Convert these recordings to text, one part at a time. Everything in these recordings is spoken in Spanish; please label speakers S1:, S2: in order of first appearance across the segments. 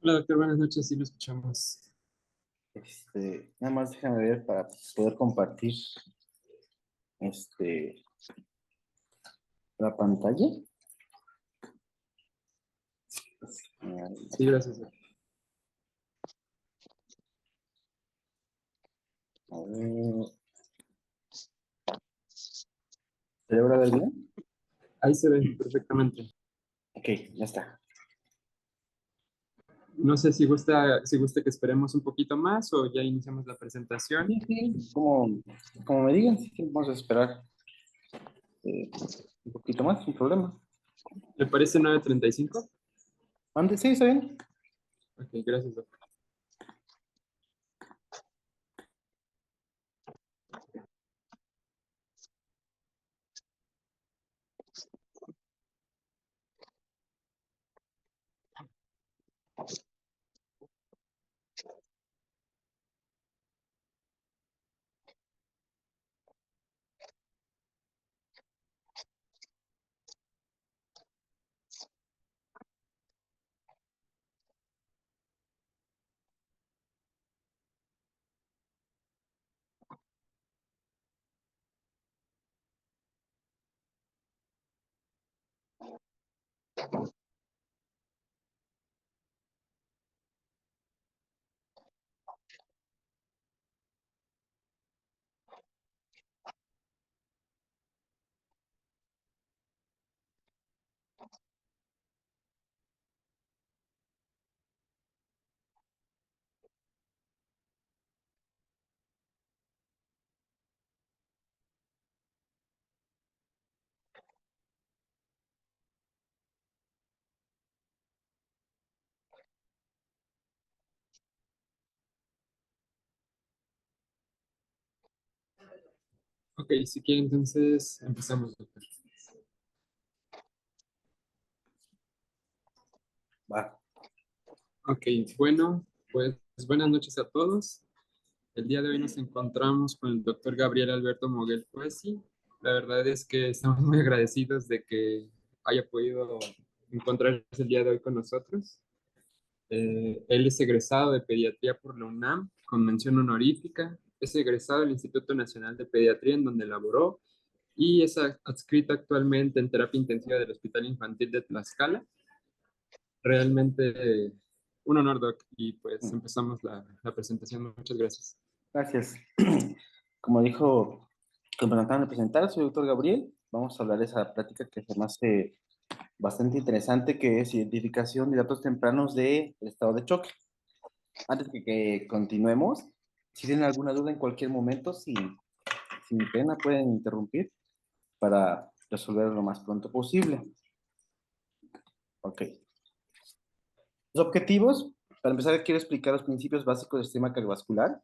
S1: Hola, doctor, buenas noches, sí lo escuchamos.
S2: Nada más déjame ver para poder compartir este, la pantalla.
S1: Sí, gracias, doctor.
S2: A ver, ¿se logra ver bien?
S1: Ahí se ve perfectamente.
S2: Ok, ya está.
S1: No sé si gusta que esperemos un poquito más o ya iniciamos la presentación.
S2: Sí, sí, como me digan, sí, vamos a esperar eh, un poquito más, sin problema.
S1: ¿Le parece 9:35?
S2: Antes, sí, está bien.
S1: Ok, gracias, doctor. Ok, si quiere entonces empezamos, doctor.
S2: Va.
S1: Ok, bueno, pues buenas noches a todos. El día de hoy nos encontramos con el doctor Gabriel Alberto Moguel Fuesi. La verdad es que estamos muy agradecidos de que haya podido encontrarse el día de hoy con nosotros. Él es egresado de pediatría por la UNAM con mención honorífica. Es egresado del Instituto Nacional de Pediatría en donde laboró y es adscrito actualmente en terapia intensiva del Hospital Infantil de Tlaxcala. Realmente un honor, Doc, y pues empezamos la presentación. Muchas gracias.
S2: Gracias. Como dijo, como me acaban de presentar, soy el doctor Gabriel. Vamos a hablar de esa plática que se me hace bastante interesante, que es identificación de datos tempranos del estado de choque. Antes de que continuemos, si tienen alguna duda en cualquier momento, sin pena pueden interrumpir para resolverlo lo más pronto posible. Ok. Los objetivos, para empezar, quiero explicar los principios básicos del sistema cardiovascular.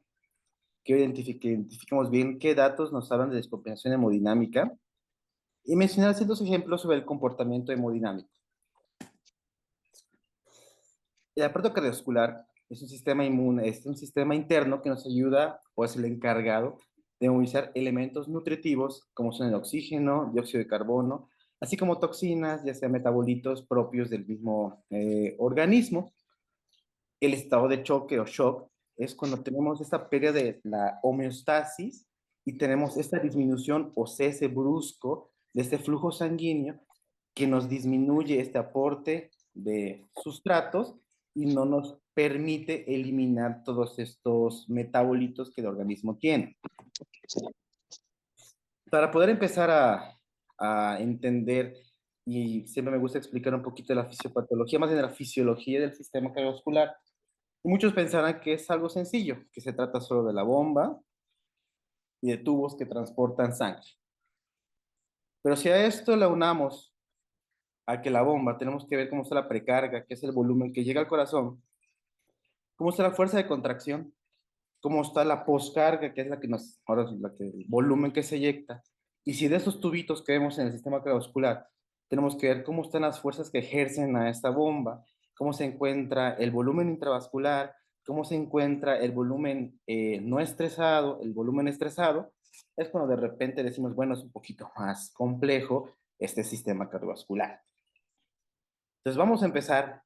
S2: Quiero que identifiquemos bien qué datos nos hablan de descompensación hemodinámica y mencionar ciertos ejemplos sobre el comportamiento hemodinámico. El aparato cardiovascular es un sistema inmune, es un sistema interno que nos ayuda o es el encargado de movilizar elementos nutritivos como son el oxígeno, dióxido de carbono, así como toxinas, ya sea metabolitos propios del mismo organismo. El estado de choque o shock es cuando tenemos esta pérdida de la homeostasis y tenemos esta disminución o cese brusco de este flujo sanguíneo que nos disminuye este aporte de sustratos y no nos permite eliminar todos estos metabolitos que el organismo tiene. Para poder empezar a entender, y siempre me gusta explicar un poquito de la fisiopatología, más bien de la fisiología del sistema cardiovascular, muchos pensarán que es algo sencillo, que se trata solo de la bomba y de tubos que transportan sangre. Pero si a esto le unamos a que la bomba, tenemos que ver cómo está la precarga, que es el volumen que llega al corazón, cómo está la fuerza de contracción, cómo está la poscarga, que es la que nos, ahora es la que, el volumen que se eyecta. Y si de esos tubitos que vemos en el sistema cardiovascular, tenemos que ver cómo están las fuerzas que ejercen a esta bomba, cómo se encuentra el volumen intravascular, cómo se encuentra el volumen no estresado, el volumen estresado, es cuando de repente decimos, bueno, es un poquito más complejo este sistema cardiovascular. Entonces vamos a empezar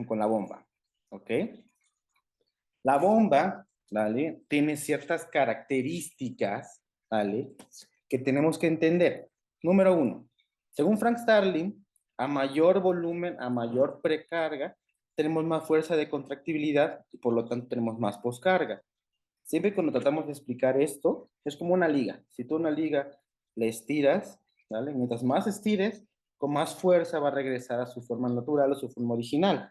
S2: con la bomba. ¿ok? La bomba, ¿vale? Tiene ciertas características, ¿vale? Que tenemos que entender. Número uno, según Frank Starling, a mayor volumen, a mayor precarga, tenemos más fuerza de contractibilidad y por lo tanto tenemos más poscarga. Siempre cuando tratamos de explicar esto, es como una liga. Si tú una liga le estiras, ¿vale? Mientras más estires, con más fuerza va a regresar a su forma natural o su forma original.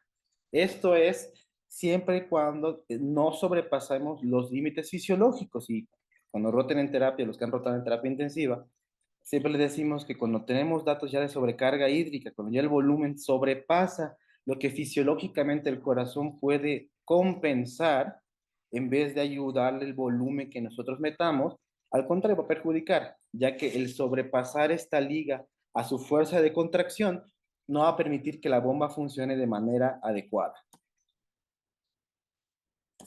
S2: Esto es siempre y cuando no sobrepasemos los límites fisiológicos. Y cuando roten en terapia, los que han rotado en terapia intensiva, siempre les decimos que cuando tenemos datos ya de sobrecarga hídrica, cuando ya el volumen sobrepasa lo que fisiológicamente el corazón puede compensar, en vez de ayudarle el volumen que nosotros metamos, al contrario va a perjudicar, ya que el sobrepasar esta liga a su fuerza de contracción no va a permitir que la bomba funcione de manera adecuada.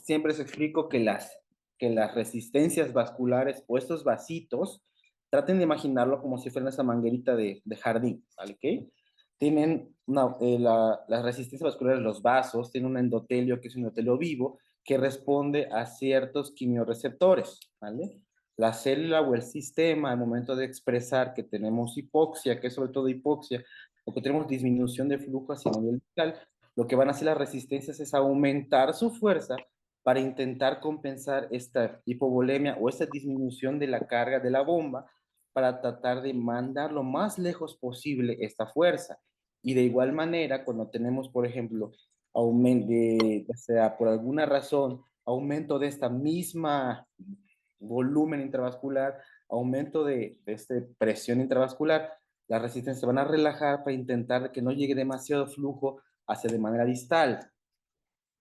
S2: Siempre les explico que las resistencias vasculares o estos vasitos, traten de imaginarlo como si fuera esa manguerita de jardín, ¿vale? ¿Okay? Tienen las resistencias vasculares, los vasos, tienen un endotelio que es un endotelio vivo que responde a ciertos quimiorreceptores, ¿vale? La célula o el sistema, al momento de expresar que tenemos hipoxia, que es sobre todo hipoxia, o que tenemos disminución de flujo hacia el nivel vital, lo que van a hacer las resistencias es aumentar su fuerza para intentar compensar esta hipovolemia o esta disminución de la carga de la bomba para tratar de mandar lo más lejos posible esta fuerza. Y de igual manera, cuando tenemos, por ejemplo, o sea, por alguna razón, aumento de esta misma volumen intravascular, aumento de presión intravascular, las resistencias se van a relajar para intentar que no llegue demasiado flujo hacia de manera distal.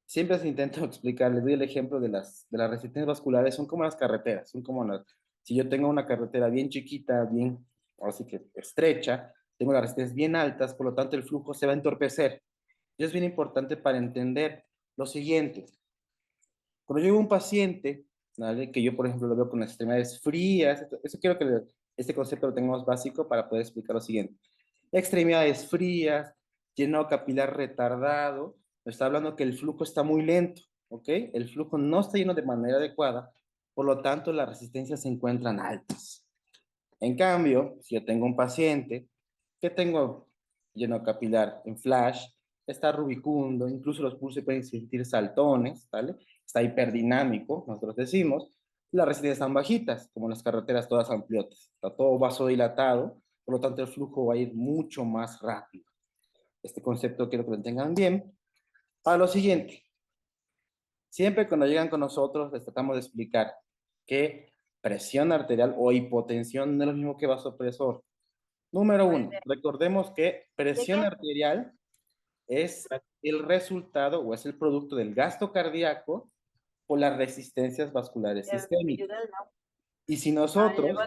S2: Siempre se intento explicar, les doy el ejemplo de las resistencias vasculares, son como las carreteras, son como si yo tengo una carretera bien chiquita, bien, así que estrecha, tengo las resistencias bien altas, por lo tanto el flujo se va a entorpecer. Y es bien importante para entender lo siguiente. Cuando yo veo un paciente, ¿vale? Que yo, por ejemplo, lo veo con las extremidades frías, eso quiero que este concepto lo tengamos básico para poder explicar lo siguiente. Extremidades frías, llenado capilar retardado, está hablando que el flujo está muy lento, ¿ok? El flujo no está lleno de manera adecuada, por lo tanto las resistencias se encuentran altas. En cambio, si yo tengo un paciente que tengo lleno capilar en flash, está rubicundo, incluso los pulsos se pueden sentir saltones, ¿vale? Está hiperdinámico, nosotros decimos, las resistencias están bajitas, como las carreteras todas ampliotas, está todo vasodilatado, por lo tanto el flujo va a ir mucho más rápido. Este concepto quiero que lo tengan bien. Para lo siguiente, siempre cuando llegan con nosotros les tratamos de explicar que presión arterial o hipotensión no es lo mismo que vasopresor. Número uno, recordemos que presión arterial es el resultado o es el producto del gasto cardíaco por las resistencias vasculares sistémicas. Y si nosotros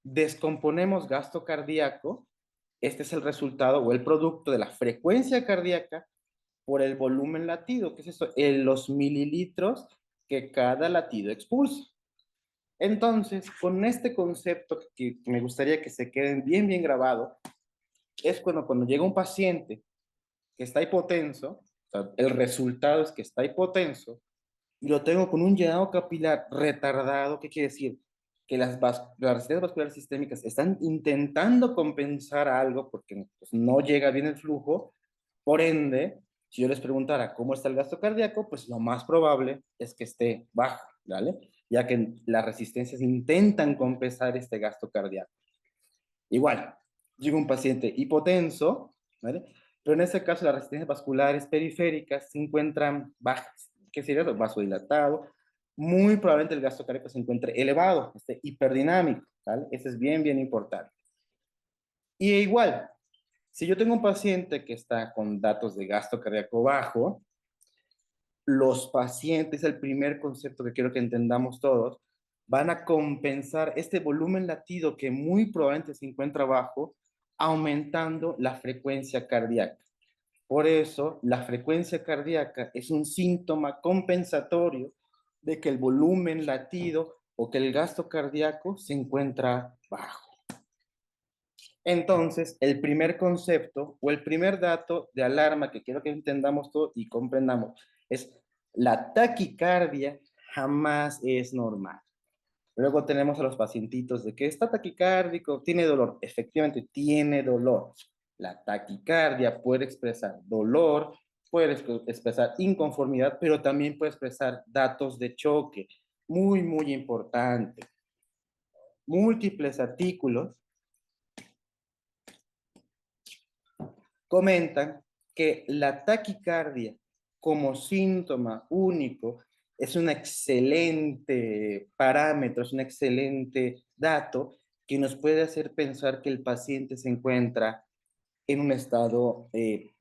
S2: descomponemos gasto cardíaco, este es el resultado o el producto de la frecuencia cardíaca por el volumen latido, que es eso, en los mililitros que cada latido expulsa. Entonces, con este concepto que me gustaría que se queden bien, bien grabado, es cuando llega un paciente que está hipotenso, o sea, el resultado es que está hipotenso, y lo tengo con un llenado capilar retardado, ¿qué quiere decir? Que las resistencias vasculares sistémicas están intentando compensar algo porque pues, no llega bien el flujo, por ende, si yo les preguntara cómo está el gasto cardíaco, pues lo más probable es que esté bajo, ¿vale? Ya que las resistencias intentan compensar este gasto cardíaco. Igual, llega un paciente hipotenso, ¿vale? Pero en este caso las resistencias vasculares periféricas se encuentran bajas. ¿Qué sería eso? Vasodilatado. Muy probablemente el gasto cardíaco se encuentre elevado, esté hiperdinámico, ¿vale? Eso es bien, bien importante. Y igual, si yo tengo un paciente que está con datos de gasto cardíaco bajo, los pacientes, el primer concepto que quiero que entendamos todos, van a compensar este volumen latido que muy probablemente se encuentra bajo, aumentando la frecuencia cardíaca. Por eso, la frecuencia cardíaca es un síntoma compensatorio de que el volumen latido o que el gasto cardíaco se encuentra bajo. Entonces, el primer concepto o el primer dato de alarma que quiero que entendamos todo y comprendamos es la taquicardia jamás es normal. Luego tenemos a los pacientitos de que está taquicárdico, tiene dolor. Efectivamente, tiene dolor. La taquicardia puede expresar dolor, puede expresar inconformidad, pero también puede expresar datos de choque. Muy, muy importante. Múltiples artículos comentan que la taquicardia como síntoma único es un excelente parámetro, es un excelente dato que nos puede hacer pensar que el paciente se encuentra en un estado de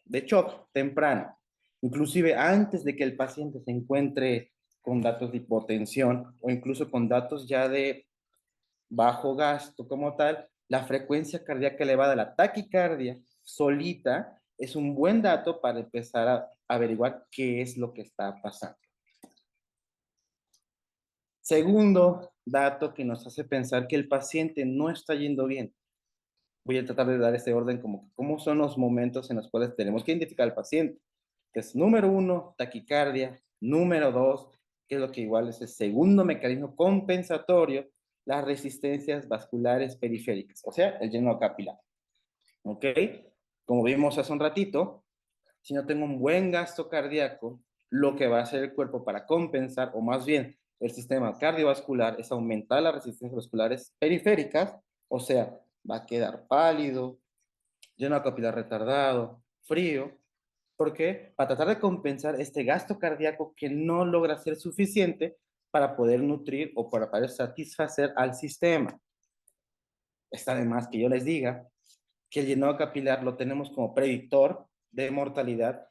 S2: shock temprano. Inclusive antes de que el paciente se encuentre con datos de hipotensión o incluso con datos ya de bajo gasto como tal, la frecuencia cardíaca elevada, la taquicardia solita, es un buen dato para empezar a averiguar qué es lo que está pasando. Segundo dato que nos hace pensar que el paciente no está yendo bien. Voy a tratar de dar este orden como cómo son los momentos en los cuales tenemos que identificar al paciente. Que es número uno, taquicardia. Número dos, que es lo que igual es el segundo mecanismo compensatorio, las resistencias vasculares periféricas, o sea, el llenado capilar. ¿Ok? Como vimos hace un ratito, si no tengo un buen gasto cardíaco, lo que va a hacer el cuerpo para compensar, o más bien el sistema cardiovascular, es aumentar las resistencias vasculares periféricas, o sea, va a quedar pálido, lleno capilar retardado, frío. ¿Por qué? Para tratar de compensar este gasto cardíaco que no logra ser suficiente para poder nutrir o para poder satisfacer al sistema. Está de más que yo les diga que el llenado capilar lo tenemos como predictor de mortalidad,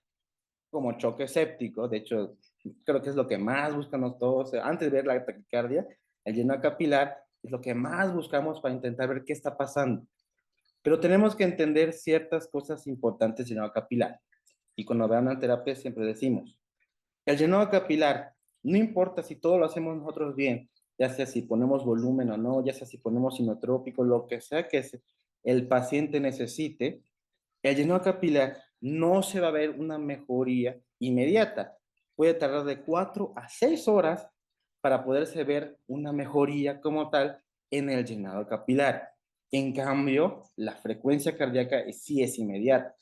S2: como choque séptico. De hecho, creo que es lo que más buscamos todos. Antes de ver la taquicardia, el llenado capilar es lo que más buscamos para intentar ver qué está pasando. Pero tenemos que entender ciertas cosas importantes del llenado capilar. Y cuando vean la terapia siempre decimos, el llenado capilar, no importa si todo lo hacemos nosotros bien, ya sea si ponemos volumen o no, ya sea si ponemos inotrópico, lo que sea que el paciente necesite, el llenado capilar no se va a ver una mejoría inmediata. Puede tardar de 4 a 6 horas para poderse ver una mejoría como tal en el llenado capilar. En cambio, la frecuencia cardíaca sí es inmediata.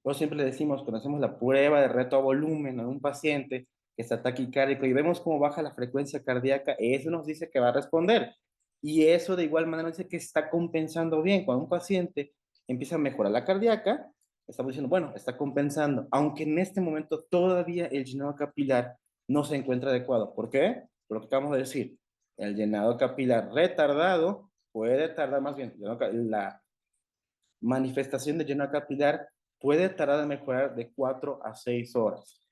S2: Por siempre le decimos, cuando hacemos la prueba de reto a volumen en un paciente que está taquicárdico y vemos cómo baja la frecuencia cardíaca, eso nos dice que va a responder. Y eso de igual manera dice que está compensando bien. Cuando un paciente empieza a mejorar la cardíaca, estamos diciendo, bueno, está compensando, aunque en este momento todavía el llenado capilar no se encuentra adecuado. ¿Por qué? Por lo que acabamos de decir, el llenado capilar retardado puede tardar más bien, la manifestación de llenado capilar puede tardar en mejorar de 4 a 6 horas.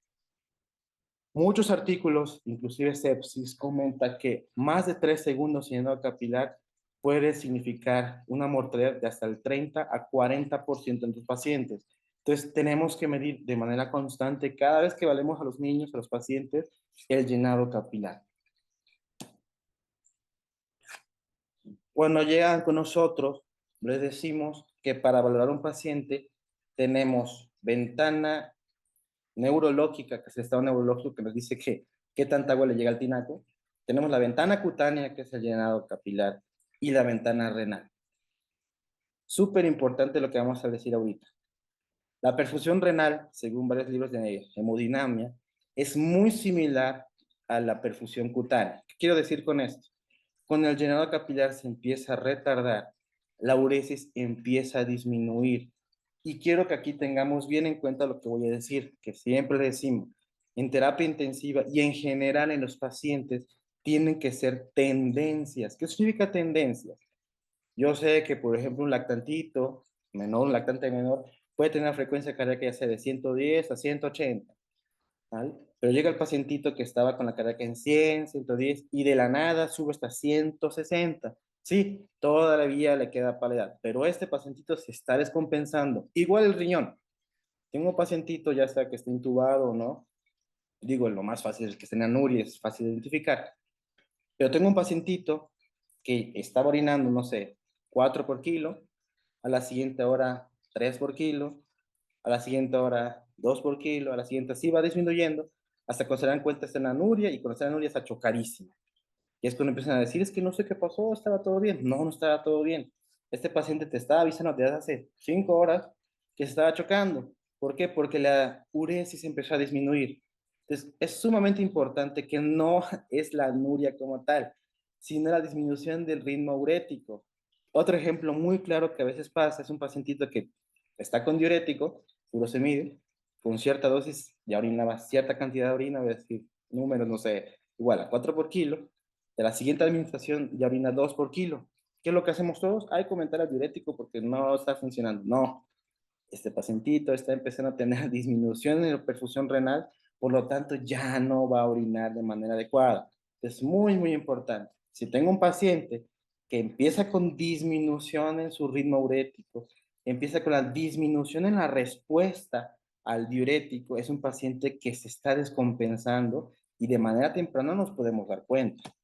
S2: Muchos artículos, inclusive Sepsis, comenta que más de 3 segundos sin llenado capilar puede significar una mortalidad de hasta el 30 a 40% en los pacientes. Entonces, tenemos que medir de manera constante cada vez que valemos a los niños, a los pacientes, el llenado capilar. Cuando llegan con nosotros, les decimos que para valorar un paciente tenemos ventana neurológica, que es el estado neurológico que nos dice que qué tanta agua le llega al tinaco. Tenemos la ventana cutánea, que es el llenado capilar, y la ventana renal. Súper importante lo que vamos a decir ahorita. La perfusión renal, según varios libros de hemodinamia, es muy similar a la perfusión cutánea. ¿Qué quiero decir con esto? Con el llenado capilar se empieza a retardar, la uresis empieza a disminuir. Y quiero que aquí tengamos bien en cuenta lo que voy a decir, que siempre decimos, en terapia intensiva y en general en los pacientes tienen que ser tendencias. ¿Qué significa tendencias? Yo sé que, por ejemplo, un lactantito menor, un lactante menor, puede tener una frecuencia cardíaca ya sea de 110 a 180, ¿vale? Pero llega el pacientito que estaba con la cardíaca en 100, 110 y de la nada sube hasta 160. Sí, todavía le queda paledad, pero este pacientito se está descompensando. Igual el riñón. Tengo un pacientito, ya sea que esté intubado o no, digo, lo más fácil es que esté en anuria, es fácil de identificar. Pero tengo un pacientito que estaba orinando, no sé, 4 por kilo, a la siguiente hora 3 por kilo, a la siguiente hora 2 por kilo, a la siguiente así va disminuyendo, hasta cuando se dan cuenta está en la anuria, y cuando está en la anuria está chocadísima. Y es cuando empiezan a decir, es que no sé qué pasó, estaba todo bien. No, no estaba todo bien. Este paciente te estaba avisando desde hace 5 horas que se estaba chocando. ¿Por qué? Porque la uresis empezó a disminuir. Entonces, es sumamente importante que no es la anuria como tal, sino la disminución del ritmo urético. Otro ejemplo muy claro que a veces pasa es un pacientito que está con diurético, furosemide, con cierta dosis, ya orinaba cierta cantidad de orina, voy a decir números, no sé, igual a 4 por kilo, de la siguiente administración ya orina 2 por kilo. ¿Qué es lo que hacemos todos? Hay comentar al diurético porque no está funcionando. No, este pacientito está empezando a tener disminución en la perfusión renal, por lo tanto ya no va a orinar de manera adecuada. Es muy, muy importante. Si tengo un paciente que empieza con disminución en su ritmo urético, empieza con la disminución en la respuesta al diurético, es un paciente que se está descompensando y de manera temprana nos podemos dar cuenta.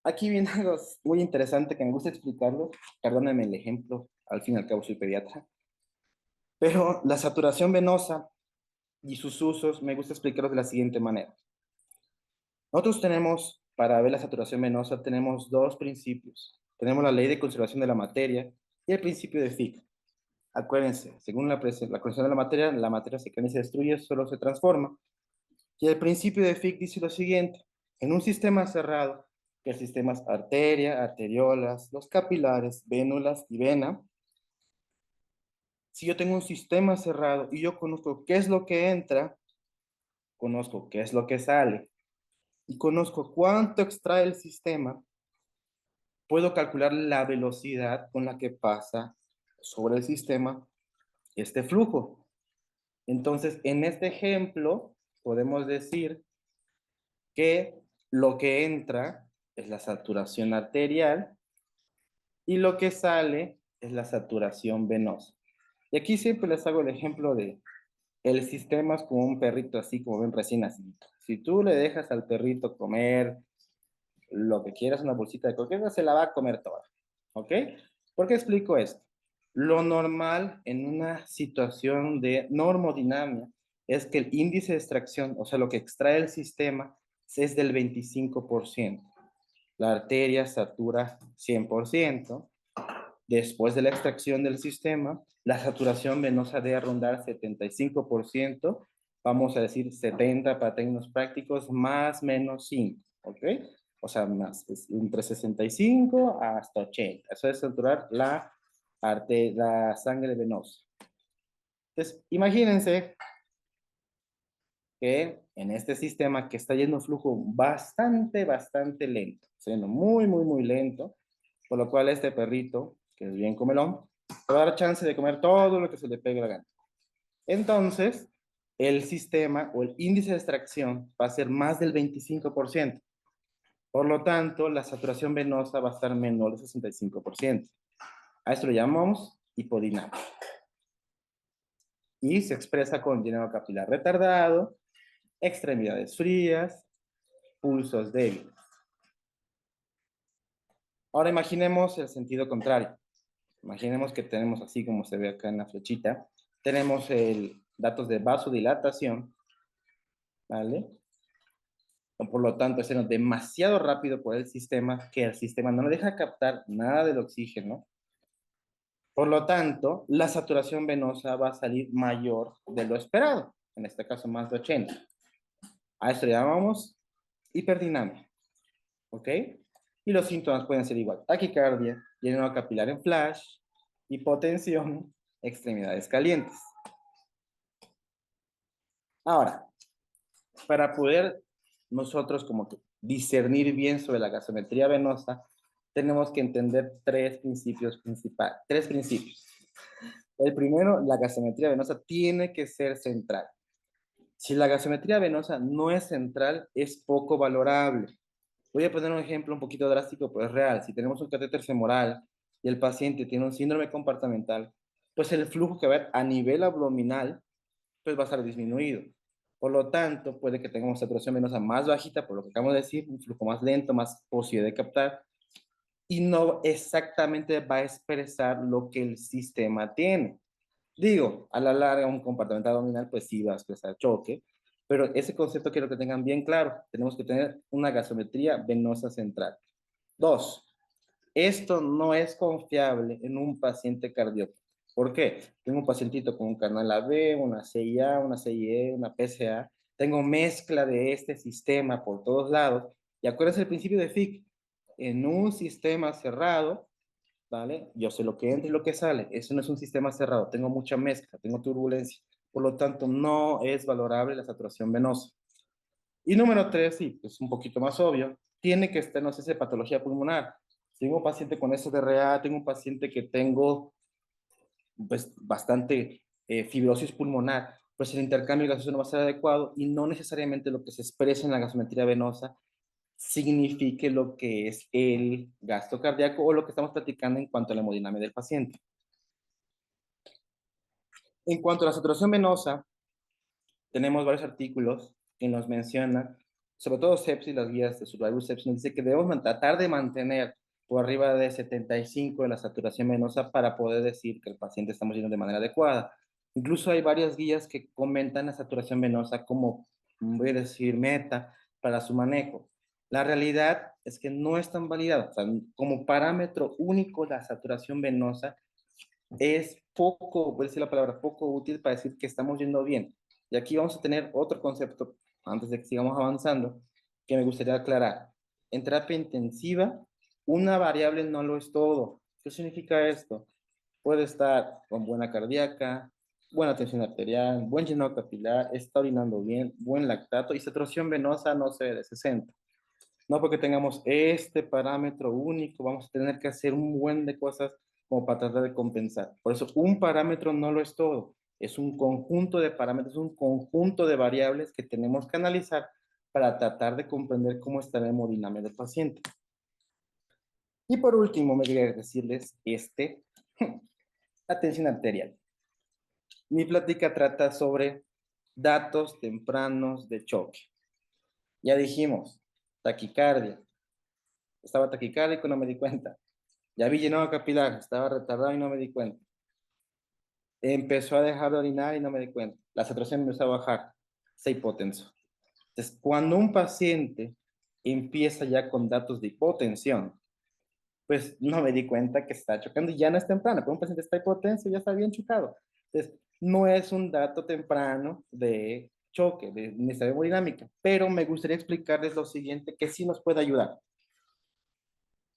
S2: Aquí viene algo muy interesante que me gusta explicarlo. Perdónenme el ejemplo, al fin y al cabo soy pediatra. Pero la saturación venosa y sus usos me gusta explicarlos de la siguiente manera. Nosotros tenemos, para ver la saturación venosa, tenemos dos principios. Tenemos la ley de conservación de la materia y el principio de Fick. Acuérdense, según la conservación de la materia se crea y se destruye, solo se transforma. Y el principio de Fick dice lo siguiente. En un sistema cerrado, que el sistema es arteria, arteriolas, los capilares, vénulas y vena, si yo tengo un sistema cerrado y yo conozco qué es lo que entra, conozco qué es lo que sale y conozco cuánto extrae el sistema, puedo calcular la velocidad con la que pasa sobre el sistema este flujo. Entonces, en este ejemplo, podemos decir que lo que entra es la saturación arterial y lo que sale es la saturación venosa. Y aquí siempre les hago el ejemplo de el sistema es como un perrito así como ven recién nacido. Si tú le dejas al perrito comer lo que quieras, una bolsita de croquetas, se la va a comer toda. ¿Ok? ¿Por qué explico esto? Lo normal en una situación de normodinamia es que el índice de extracción, o sea, lo que extrae el sistema, es del 25%. La arteria satura 100%. Después de la extracción del sistema, la saturación venosa debe rondar 75%, vamos a decir 70 para términos prácticos, más menos 5, ¿ok? O sea, más, entre 65 hasta 80. Eso es saturar la sangre venosa. Entonces, imagínense que en este sistema que está yendo un flujo bastante, bastante lento, siendo muy, muy, muy lento, por lo cual este perrito, que es bien comelón, va a dar chance de comer todo lo que se le pegue la gana. Entonces, el sistema o el índice de extracción va a ser más del 25%. Por lo tanto, la saturación venosa va a estar menor del 65%. A esto lo llamamos hipodinamia. Y se expresa con llenado capilar retardado, extremidades frías, pulsos débiles. Ahora imaginemos el sentido contrario. Imaginemos que tenemos así como se ve acá en la flechita, tenemos datos de vasodilatación, ¿vale? Por lo tanto, es demasiado rápido por el sistema que el sistema no le deja captar nada del oxígeno. Por lo tanto, la saturación venosa va a salir mayor de lo esperado, en este caso más de 80. A esto le llamamos hiperdinamia, ¿ok? Y los síntomas pueden ser igual, taquicardia, llenado capilar en flash, hipotensión, extremidades calientes. Ahora, para poder nosotros como que discernir bien sobre la gasometría venosa, tenemos que entender tres principios principales, tres principios. El primero, la gasometría venosa tiene que ser central. Si la gasometría venosa no es central, es poco valorable. Voy a poner un ejemplo un poquito drástico, pero es real. Si tenemos un catéter femoral y el paciente tiene un síndrome compartimental, pues el flujo que va a haber a nivel abdominal, pues va a estar disminuido. Por lo tanto, puede que tengamos saturación venosa más bajita, por lo que acabamos de decir, un flujo más lento, más posible de captar, y no exactamente va a expresar lo que el sistema tiene. Digo, a la larga un comportamiento abdominal pues sí va a expresar choque, pero ese concepto quiero que tengan bien claro. Tenemos que tener una gasometría venosa central. Dos, esto no es confiable en un paciente cardíaco. ¿Por qué? Tengo un pacientito con un canal AB, una CIA, una CIE, una PCA. Tengo mezcla de este sistema por todos lados. Y acuérdense el principio de Fick. En un sistema cerrado, ¿vale? Yo sé lo que entra y lo que sale. Eso no es un sistema cerrado. Tengo mucha mezcla, tengo turbulencia. Por lo tanto, no es valorable la saturación venosa. Y número tres, sí, es un poquito más obvio, tiene que estar, no sé, de patología pulmonar. Si tengo un paciente con SDRA, tengo un paciente que tengo pues bastante fibrosis pulmonar, pues el intercambio gaseoso no va a ser adecuado y no necesariamente lo que se expresa en la gasometría venosa signifique lo que es el gasto cardíaco o lo que estamos platicando en cuanto a la hemodinamia del paciente. En cuanto a la saturación venosa, tenemos varios artículos que nos mencionan, sobre todo sepsis, las guías de survival sepsis, nos dice que debemos tratar de mantener por arriba de 75 de la saturación venosa para poder decir que el paciente está yendo de manera adecuada. Incluso hay varias guías que comentan la saturación venosa como, voy a decir, meta para su manejo. La realidad es que no es tan validado. O sea, como parámetro único, la saturación venosa es poco, voy a decir la palabra, poco útil para decir que estamos yendo bien. Y aquí vamos a tener otro concepto, antes de que sigamos avanzando, que me gustaría aclarar. En terapia intensiva, una variable no lo es todo. ¿Qué significa esto? Puede estar con buena cardíaca, buena tensión arterial, buen llenado capilar, está orinando bien, buen lactato y saturación venosa, no sé, de 60. No porque tengamos este parámetro único, vamos a tener que hacer un buen de cosas como para tratar de compensar. Por eso, un parámetro no lo es todo. Es un conjunto de parámetros, un conjunto de variables que tenemos que analizar para tratar de comprender cómo está la hemodinámica del paciente. Y por último, me quería decirles la tensión arterial. Mi plática trata sobre datos tempranos de choque. Ya dijimos, taquicardia. Estaba taquicárdico y no me di cuenta. Ya vi llenado capilar, estaba retardado y no me di cuenta. Empezó a dejar de orinar y no me di cuenta. La saturación empezó a bajar. Se hipotenso. Entonces, cuando un paciente empieza ya con datos de hipotensión, pues no me di cuenta que está chocando y ya no es temprano. Pero un paciente está hipotenso, ya está bien chocado. Entonces, no es un dato temprano de choque, de necesidad hemodinámica. Pero me gustaría explicarles lo siguiente que sí nos puede ayudar.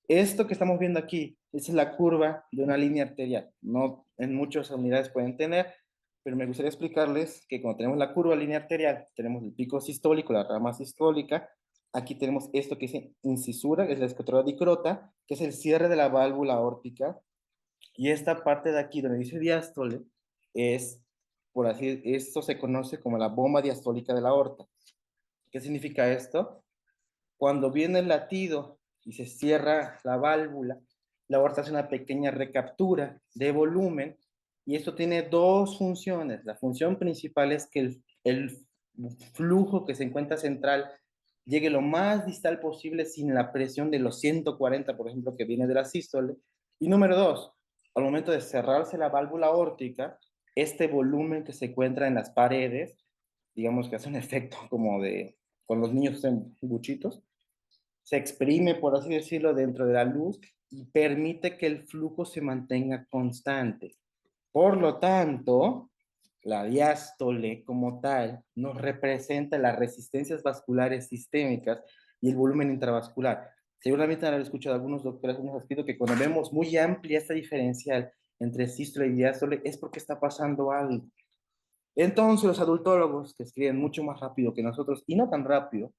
S2: Esto que estamos viendo aquí es la curva de una línea arterial. No en muchas unidades pueden tener, pero me gustaría explicarles que cuando tenemos la curva de línea arterial, tenemos el pico sistólico, la rama sistólica. Aquí tenemos esto que es incisura, que es la esclerosis dicrota, que es el cierre de la válvula aórtica. Y esta parte de aquí, donde dice diástole, es, por así, esto se conoce como la bomba diastólica de la aorta. ¿Qué significa esto? Cuando viene el latido y se cierra la válvula, la aorta hace una pequeña recaptura de volumen y esto tiene dos funciones. La función principal es que el flujo que se encuentra central llegue lo más distal posible sin la presión de los 140, por ejemplo, que viene de la sístole. Y número dos, al momento de cerrarse la válvula aórtica, este volumen que se encuentra en las paredes, digamos que hace un efecto como de, con los niños en buchitos, se exprime, por así decirlo, dentro de la luz y permite que el flujo se mantenga constante. Por lo tanto, la diástole como tal nos representa las resistencias vasculares sistémicas y el volumen intravascular. Seguramente han escuchado algunos doctores hemos escrito que cuando vemos muy amplia esta diferencial entre sístole y diástole es porque está pasando algo. Entonces los adultólogos que escriben mucho más rápido que nosotros y no tan rápido,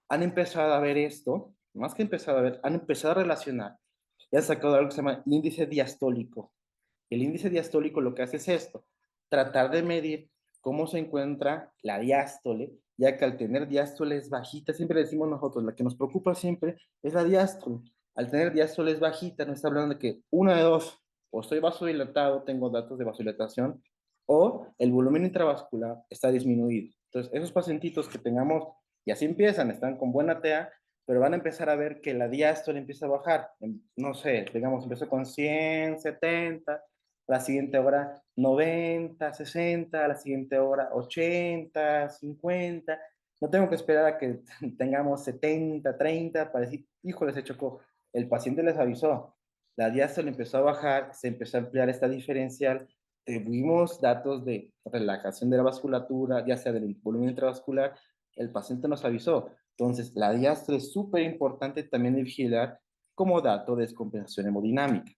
S2: han empezado a ver esto, más que empezado a ver, han empezado a relacionar y han sacado algo que se llama índice diastólico. El índice diastólico lo que hace es esto, tratar de medir cómo se encuentra la diástole, ya que al tener diástoles bajitas, siempre decimos nosotros, la que nos preocupa siempre es la diástole. Al tener diástoles bajitas, nos está hablando de que una de dos, o estoy vasodilatado, tengo datos de vasodilatación, o el volumen intravascular está disminuido. Entonces, esos pacientitos que tengamos, y así empiezan, están con buena TA, pero van a empezar a ver que la diástole empieza a bajar. No sé, digamos, empezó con 100, 70, a la siguiente hora 90, 60, a la siguiente hora 80, 50. No tengo que esperar a que tengamos 70, 30 para decir, híjole, se chocó. El paciente les avisó, la diástole empezó a bajar, se empezó a ampliar esta diferencial, tuvimos datos de relajación de la vasculatura, ya sea del volumen intravascular, el paciente nos avisó. Entonces, la diástole es súper importante también de vigilar como dato de descompensación hemodinámica.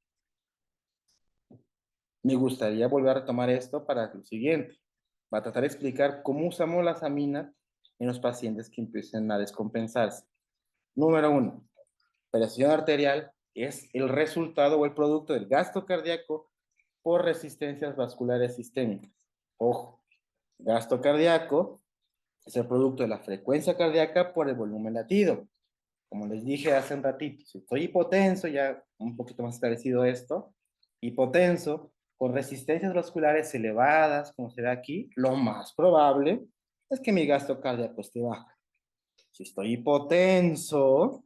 S2: Me gustaría volver a retomar esto para lo siguiente. Va a tratar de explicar cómo usamos las aminas en los pacientes que empiecen a descompensarse. Número uno, presión arterial es el resultado o el producto del gasto cardíaco por resistencias vasculares sistémicas. Ojo, gasto cardíaco es el producto de la frecuencia cardíaca por el volumen latido. Como les dije hace un ratito, si estoy hipotenso, ya un poquito más esclarecido esto, hipotenso, con resistencias vasculares elevadas, como se ve aquí, lo más probable es que mi gasto cardíaco esté bajo. Si estoy hipotenso,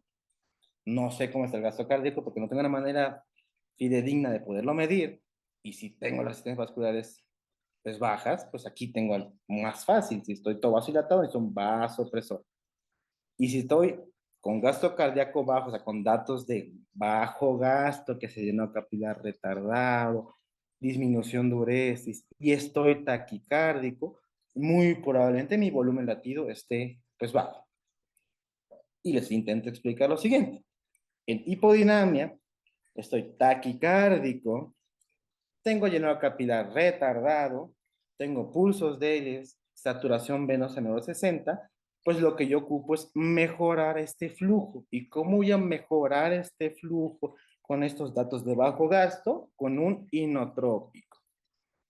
S2: no sé cómo está el gasto cardíaco porque no tengo una manera fidedigna de poderlo medir. Y si tengo las resistencias vasculares pues, bajas, pues aquí tengo algo más fácil. Si estoy todo vasodilatado, es un vasopresor. Y si estoy con gasto cardíaco bajo, o sea, con datos de bajo gasto, que se llenó capilar retardado, disminución de uresis, y estoy taquicárdico, muy probablemente mi volumen latido esté pues bajo. Y les intento explicar lo siguiente. En hipodinamia, estoy taquicárdico, tengo llenado capilar retardado, tengo pulsos débiles, saturación venosa menor 60, pues lo que yo ocupo es mejorar este flujo. ¿Y cómo voy a mejorar este flujo con estos datos de bajo gasto? Con un inotrópico.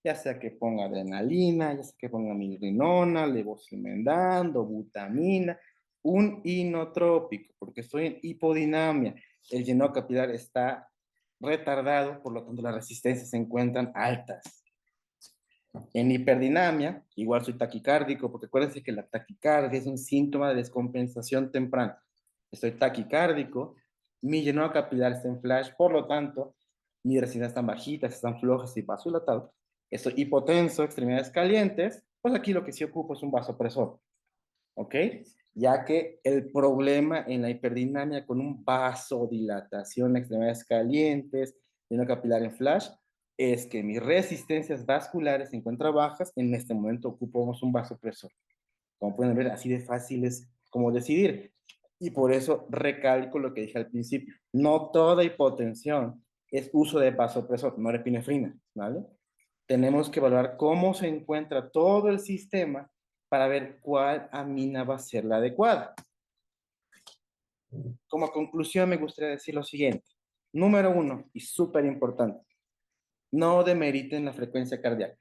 S2: Ya sea que ponga adrenalina, ya sea que ponga milrinona, levosimendan, butamina, un inotrópico, porque estoy en hipodinamia. El llenado capilar está retardado, por lo tanto las resistencias se encuentran altas. En hiperdinamia, igual soy taquicárdico, porque acuérdense que la taquicardia es un síntoma de descompensación temprana. Estoy taquicárdico, mi llenado capilar está en flash, por lo tanto, mis resistencias están bajitas, están flojas y vasodilatado. Estoy hipotenso, extremidades calientes, pues aquí lo que sí ocupo es un vasopresor, ¿ok? Ya que el problema en la hiperdinamia con un vasodilatación, extremidades calientes, lleno capilar en flash, es que mis resistencias vasculares se encuentran bajas, en este momento ocupamos un vasopresor. Como pueden ver, así de fácil es como decidir. Y por eso recalco lo que dije al principio. No toda hipotensión es uso de vasopresor, no epinefrina, ¿vale? Tenemos que evaluar cómo se encuentra todo el sistema para ver cuál amina va a ser la adecuada. Como conclusión me gustaría decir lo siguiente. Número uno, y súper importante, no demeriten la frecuencia cardíaca.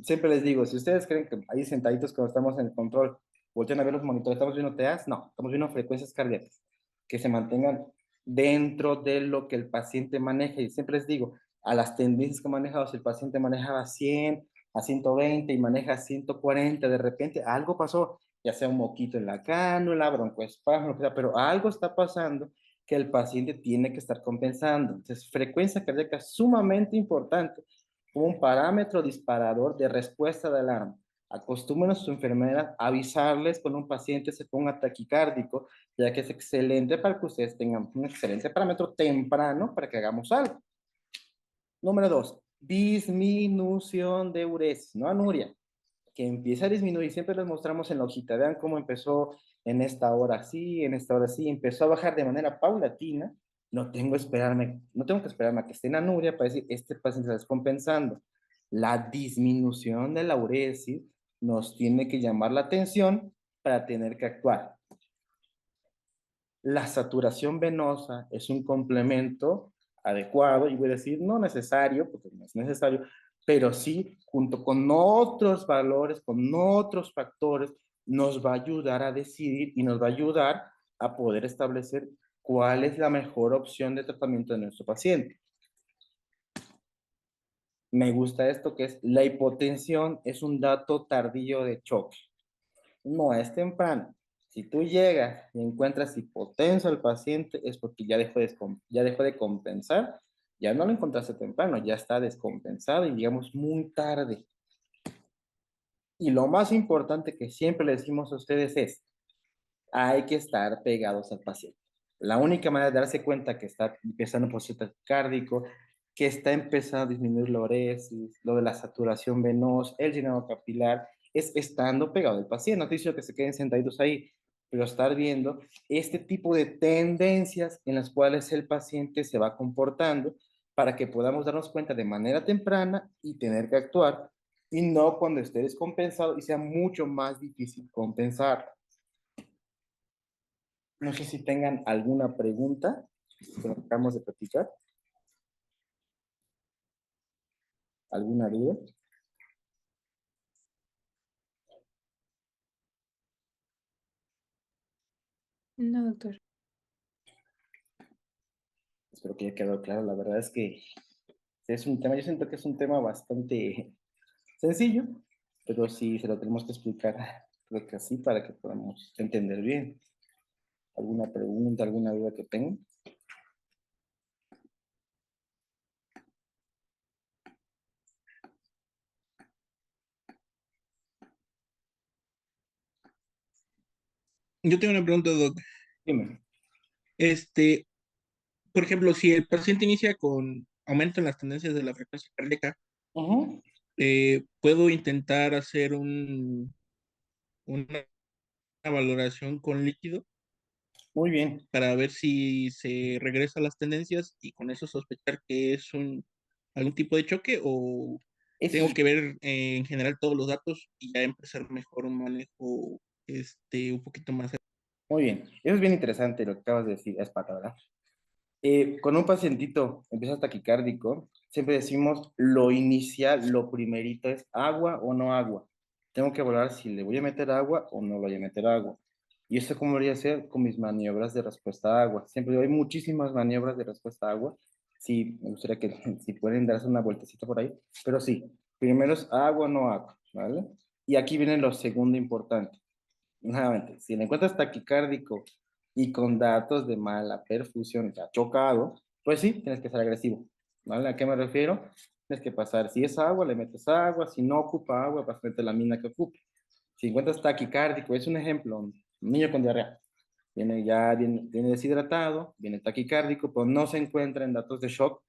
S2: Siempre les digo, si ustedes creen que ahí sentaditos cuando estamos en el control, voltean a ver los monitores, ¿estamos viendo TEAs? No, estamos viendo frecuencias cardíacas, que se mantengan dentro de lo que el paciente maneja. Y siempre les digo, a las tendencias que he manejado, si el paciente manejaba 100 a 120 y maneja 140, de repente algo pasó, ya sea un moquito en la cánula, broncoespasmo, lo que sea, pero algo está pasando que el paciente tiene que estar compensando. Entonces, frecuencia cardíaca es sumamente importante como un parámetro disparador de respuesta de alarma. Acostumbren a sus enfermeras a avisarles cuando un paciente se ponga taquicárdico, ya que es excelente para que ustedes tengan un excelente parámetro temprano para que hagamos algo. Número dos, disminución de uresis, no anuria, que empieza a disminuir. Siempre les mostramos en la hojita, vean cómo empezó en esta hora sí, en esta hora sí, empezó a bajar de manera paulatina. No tengo que esperarme a que esté en anuria para decir, este paciente está descompensando. La disminución de la uresis nos tiene que llamar la atención para tener que actuar. La saturación venosa es un complemento adecuado, y voy a decir no necesario, porque no es necesario, pero sí, junto con otros valores, con otros factores, nos va a ayudar a decidir y nos va a ayudar a poder establecer cuál es la mejor opción de tratamiento de nuestro paciente. Me gusta esto que es la hipotensión es un dato tardío de choque, no es temprano. Si tú llegas y encuentras hipotenso al paciente, es porque ya dejó de compensar, ya no lo encontraste temprano, ya está descompensado y digamos muy tarde. Y lo más importante que siempre le decimos a ustedes es, hay que estar pegados al paciente. La única manera de darse cuenta que está empezando un proceso cardíaco, que está empezando a disminuir la uresis, lo de la saturación venosa, el llenado capilar, es estando pegado al paciente. No te digo que se queden sentaditos ahí, pero estar viendo este tipo de tendencias en las cuales el paciente se va comportando para que podamos darnos cuenta de manera temprana y tener que actuar, y no cuando esté descompensado y sea mucho más difícil compensar. No sé si tengan alguna pregunta que acabamos de platicar, alguna duda.
S3: No, doctor.
S2: Espero que haya quedado claro. La verdad es que es un tema, yo siento que es un tema bastante sencillo, pero sí se lo tenemos que explicar, creo que así, para que podamos entender bien. ¿Alguna pregunta, alguna duda que tengan?
S4: Yo tengo una pregunta, Doc.
S2: Dime.
S4: Este, por ejemplo, si el paciente inicia con aumento en las tendencias de la frecuencia cardíaca,
S2: Ujú.
S4: ¿puedo intentar hacer una valoración con líquido
S2: Muy bien.
S4: para ver si se regresa a las tendencias y con eso sospechar que es algún tipo de choque o
S2: Eso
S4: tengo
S2: es
S4: que ver en general todos los datos y ya empezar mejor un manejo un poquito más?
S2: muy bien. Eso es bien interesante lo que acabas de decir, es pata, ¿verdad? Con un pacientito empieza taquicárdico, siempre decimos lo inicial, lo primerito es agua o no agua. Tengo que evaluar si le voy a meter agua o no le voy a meter agua. ¿Y eso cómo lo voy a hacer? Con mis maniobras de respuesta a agua. Siempre digo, hay muchísimas maniobras de respuesta a agua. Sí, me gustaría que si pueden darse una vueltecita por ahí. Pero sí, primero es agua o no agua, ¿vale? Y aquí viene lo segundo importante. Nuevamente, si le encuentras taquicárdico y con datos de mala perfusión, ya chocado, pues sí, tienes que ser agresivo. ¿Vale? ¿A qué me refiero? Tienes que pasar, si es agua, le metes agua, si no ocupa agua, vas a meter la mina que ocupe. Si encuentras taquicárdico, es un ejemplo, un niño con diarrea, viene deshidratado, viene taquicárdico, pero no se encuentra en datos de shock,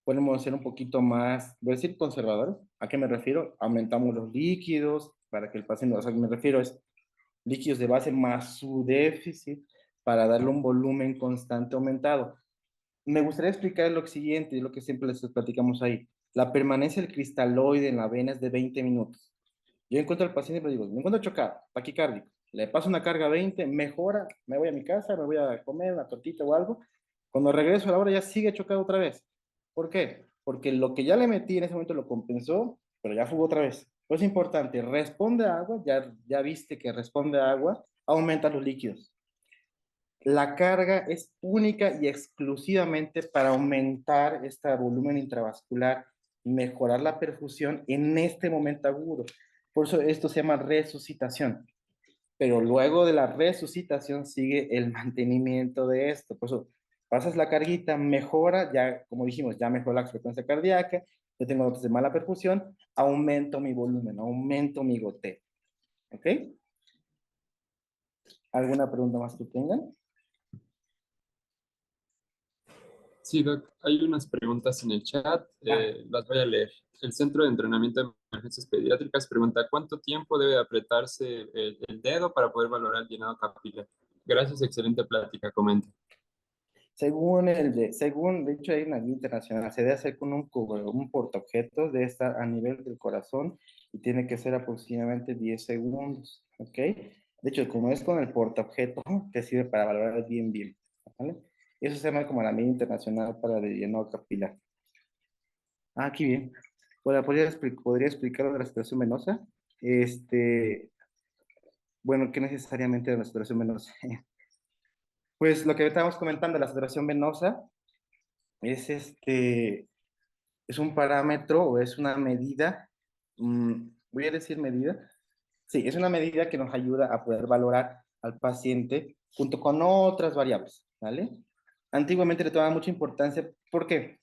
S2: podemos ser un poquito más, voy a decir conservadores. ¿A qué me refiero? Aumentamos los líquidos para que el paciente, o sea, me refiero es líquidos de base más su déficit para darle un volumen constante aumentado. Me gustaría explicar lo siguiente, y lo que siempre les platicamos ahí. La permanencia del cristaloide en la vena es de 20 minutos. Yo encuentro al paciente y le digo, me encuentro chocado, taquicárdico. Le paso una carga 20, mejora, me voy a mi casa, me voy a comer una tortita o algo. Cuando regreso a la hora ya sigue chocado otra vez. ¿Por qué? Porque lo que ya le metí en ese momento lo compensó, pero ya fugó otra vez. Pues es importante, responde a agua, ya viste que responde a agua, aumenta los líquidos. La carga es única y exclusivamente para aumentar este volumen intravascular, mejorar la perfusión en este momento agudo. Por eso esto se llama resucitación. Pero luego de la resucitación sigue el mantenimiento de esto. Por eso pasas la carguita, mejora, ya como dijimos, ya mejora la frecuencia cardíaca, yo tengo notas de mala perfusión, aumento mi volumen, aumento mi goteo. ¿Ok? ¿Alguna pregunta más que tengan?
S1: Sí, Doc, hay unas preguntas en el chat,
S2: Ah,
S1: las voy a leer. El Centro de Entrenamiento de Emergencias Pediátricas pregunta, ¿cuánto tiempo debe apretarse el dedo para poder valorar el llenado capilar? Gracias, excelente plática, comenta.
S2: según, de hecho hay una guía internacional, se debe hacer con un portaobjetos de esta a nivel del corazón y tiene que ser aproximadamente 10 segundos, ¿ok? De hecho, como es con el portaobjeto, te sirve para valorar bien, ¿vale? Eso se llama como la medida internacional para el llenado capilar. Ah, aquí bien. Bueno, podría explicar lo de la saturación venosa. Bueno, ¿qué necesariamente de la saturación venosa? Pues lo que estábamos comentando, la saturación venosa es es un parámetro o es una medida, voy a decir medida, sí, es una medida que nos ayuda a poder valorar al paciente junto con otras variables, ¿vale? Antiguamente le tomaba mucha importancia, ¿por qué?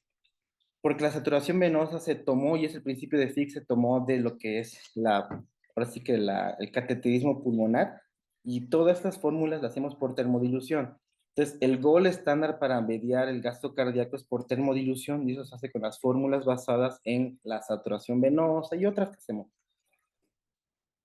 S2: Porque la saturación venosa se tomó, y es el principio de Fick, se tomó de lo que es ahora sí que el cateterismo pulmonar, y todas estas fórmulas las hacemos por termodilución. Entonces, el gol estándar para mediar el gasto cardíaco es por termodilución, y eso se hace con las fórmulas basadas en la saturación venosa y otras que hacemos.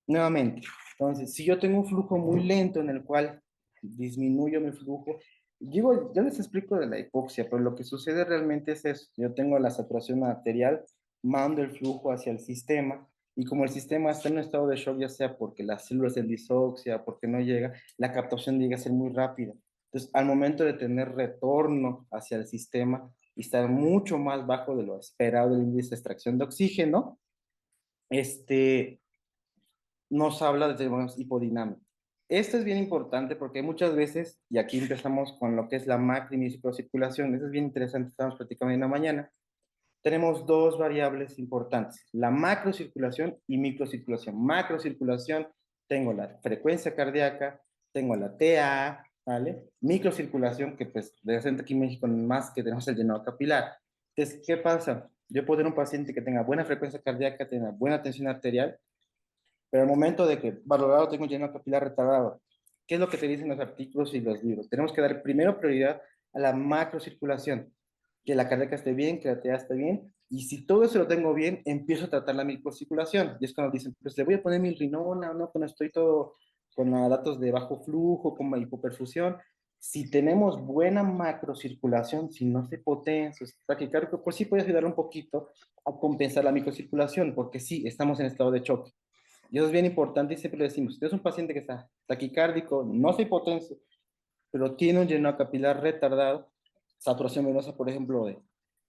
S2: Nuevamente, entonces, si yo tengo un flujo muy lento en el cual disminuyo mi flujo, digo, ya les explico de la hipoxia, pero lo que sucede realmente es eso. Yo tengo la saturación arterial, mando el flujo hacia el sistema, y como el sistema está en un estado de shock, ya sea porque las células en disoxia, porque no llega, la captación llega a ser muy rápida. Entonces, al momento de tener retorno hacia el sistema y estar mucho más bajo de lo esperado del índice de extracción de oxígeno, este, nos habla de términos hipodinámicos. Esto es bien importante porque muchas veces, y aquí empezamos con lo que es la macro y microcirculación, eso es bien interesante, estamos platicando en la mañana, tenemos dos variables importantes, la macrocirculación y microcirculación. Macrocirculación, tengo la frecuencia cardíaca, tengo la TA, ¿vale? Microcirculación, que pues de repente aquí en México más que tenemos el llenado capilar. Entonces, ¿qué pasa? Yo puedo tener un paciente que tenga buena frecuencia cardíaca, tenga buena tensión arterial, pero al momento de que valorado tengo un llenado capilar retardado, ¿qué es lo que te dicen los artículos y los libros? Tenemos que dar primero prioridad a la macrocirculación, que la cardíaca esté bien, que la TA esté bien, y si todo eso lo tengo bien, empiezo a tratar la microcirculación. Y es cuando dicen, pues le voy a poner milrinona, ¿no? Cuando estoy todo con datos de bajo flujo, con hipoperfusión. Si tenemos buena macrocirculación, si no se potencia, si está taquicárdico, pues sí puede ayudar un poquito a compensar la microcirculación, porque sí, estamos en estado de choque. Y eso es bien importante y siempre le decimos, usted es un paciente que está taquicárdico, no se hipotenso, pero tiene un llenado capilar retardado, saturación venosa, por ejemplo, de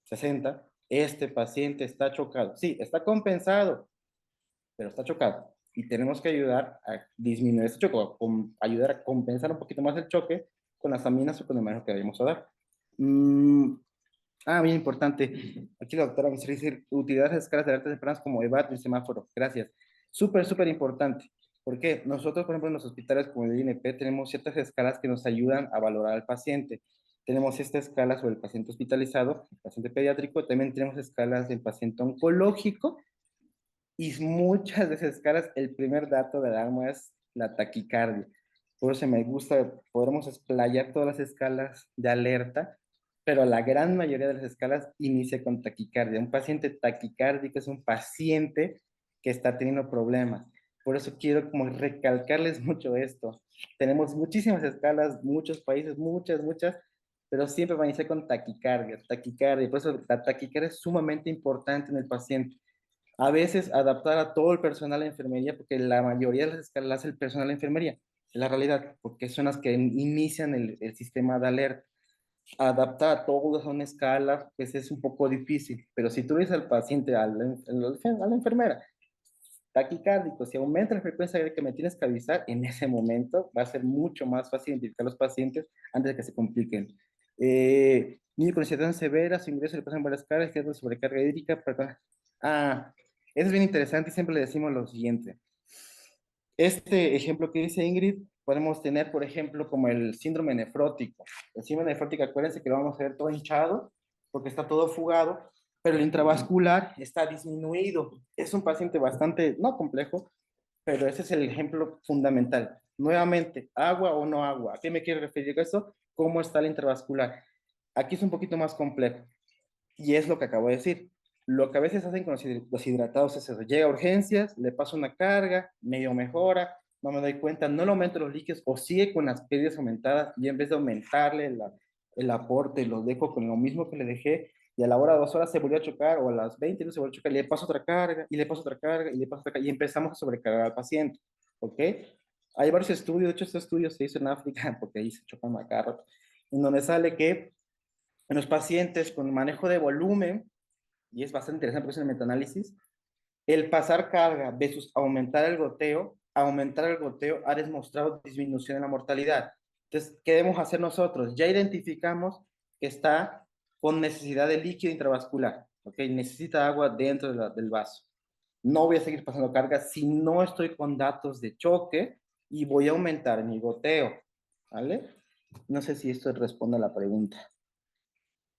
S2: 60, este paciente está chocado. Sí, está compensado, pero está chocado. Y tenemos que ayudar a disminuir este choque, ayudar a compensar un poquito más el choque con las aminas o con el manejo que debemos dar. Mm, bien importante. Aquí la doctora me dice utilidad de escalas de alertas tempranas como EVAT y semáforo. Gracias. Súper, súper importante. Porque nosotros, por ejemplo, en los hospitales como el INP, tenemos ciertas escalas que nos ayudan a valorar al paciente. Tenemos esta escala sobre el paciente hospitalizado, el paciente pediátrico, también tenemos escalas del paciente oncológico, y muchas de esas escalas, el primer dato de alarma es la taquicardia. Por eso me gusta, podemos explayar todas las escalas de alerta, pero la gran mayoría de las escalas inicia con taquicardia. Un paciente taquicárdico es un paciente que está teniendo problemas. Por eso quiero como recalcarles mucho esto. Tenemos muchísimas escalas, muchos países, muchas, pero siempre va a iniciar con taquicardia, taquicardia. Por eso la taquicardia es sumamente importante en el paciente. A veces adaptar a todo el personal de enfermería, porque la mayoría de las escalas las hace el personal de enfermería, es la realidad, porque son las que inician el sistema de alerta. Adaptar a todos a una escala, pues es un poco difícil, pero si tú dices al paciente, a la enfermera, taquicárdico, si aumenta la frecuencia de que me tienes que avisar, en ese momento va a ser mucho más fácil identificar a los pacientes antes de que se compliquen. Niño con ansiedad severa, su ingreso le pasan varias cargas, que es sobrecarga hídrica. Ah, eso es bien interesante y siempre le decimos lo siguiente. Este ejemplo que dice Ingrid, podemos tener, por ejemplo, como el síndrome nefrótico. El síndrome nefrótico, acuérdense que lo vamos a ver todo hinchado porque está todo fugado, pero el intravascular está disminuido. Es un paciente bastante, no complejo, pero ese es el ejemplo fundamental. Nuevamente, agua o no agua. ¿A qué me quiere referir eso? ¿Cómo está el intravascular? Aquí es un poquito más complejo. Y es lo que acabo de decir. Lo que a veces hacen con los hidratados es eso. Llega a urgencias, le paso una carga, medio mejora, no me doy cuenta, no le aumento los líquidos o sigue con las pérdidas aumentadas y en vez de aumentarle el aporte, lo dejo con lo mismo que le dejé y a la hora de 2 horas se volvió a chocar o a las 20 minutos se volvió a chocar, le paso otra carga y le paso otra carga y le paso otra carga y empezamos a sobrecargar al paciente. ¿Ok? Hay varios estudios, de hecho este estudio se hizo en África porque ahí se chocan a cada rato, en donde sale que en los pacientes con manejo de volumen, y es bastante interesante porque es el metaanálisis, el pasar carga versus aumentar el goteo ha demostrado disminución en la mortalidad. Entonces, ¿qué debemos hacer nosotros? Ya identificamos que está con necesidad de líquido intravascular, ¿ok? Necesita agua dentro del vaso. No voy a seguir pasando carga si no estoy con datos de choque, y voy a aumentar mi goteo, ¿vale? No sé si esto responde a la pregunta.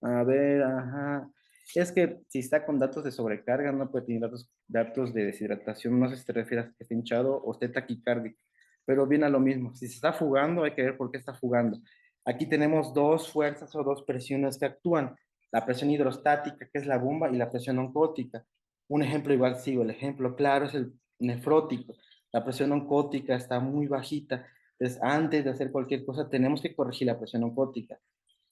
S2: A ver, ajá. Es que si está con datos de sobrecarga, no puede tener datos de deshidratación. No sé si te refieres a que esté hinchado o esté taquicárdico, pero viene a lo mismo. Si se está fugando, hay que ver por qué está fugando. Aquí tenemos dos fuerzas o dos presiones que actúan. La presión hidrostática, que es la bomba, y la presión oncótica. Un ejemplo igual sigo. El ejemplo claro es el nefrótico. La presión oncótica está muy bajita. Entonces, antes de hacer cualquier cosa, tenemos que corregir la presión oncótica.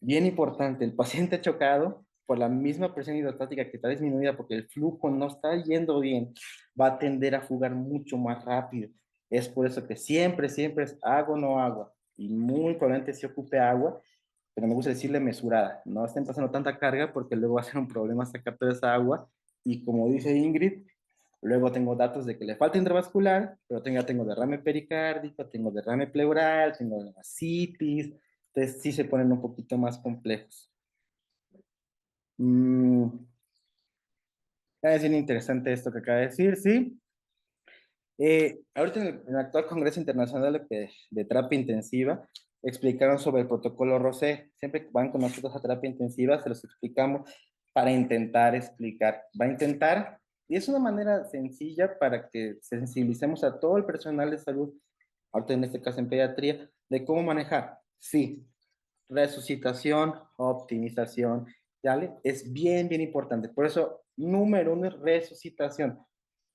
S2: Bien importante, el paciente chocado por la misma presión hidrostática que está disminuida porque el flujo no está yendo bien, va a tender a fugar mucho más rápido. Es por eso que siempre, siempre es agua o no agua. Y muy probablemente se ocupe agua, pero me gusta decirle mesurada. No estén pasando tanta carga porque luego va a ser un problema sacar toda esa agua. Y como dice Ingrid, luego tengo datos de que le falta intravascular, pero tengo derrame pericárdico, tengo derrame pleural, tengo ascitis. Entonces sí se ponen un poquito más complejos. Mm, es bien interesante esto que acaba de decir, ¿sí? Ahorita en el actual Congreso Internacional de Terapia Intensiva explicaron sobre el protocolo Rosé. Siempre que van con nosotros a terapia intensiva, se los explicamos para intentar explicar. Va a intentar, y es una manera sencilla para que sensibilicemos a todo el personal de salud, ahorita en este caso en pediatría, de cómo manejar. Sí, resucitación, optimización, ¿vale? Es bien, bien importante. Por eso, número uno es resucitación.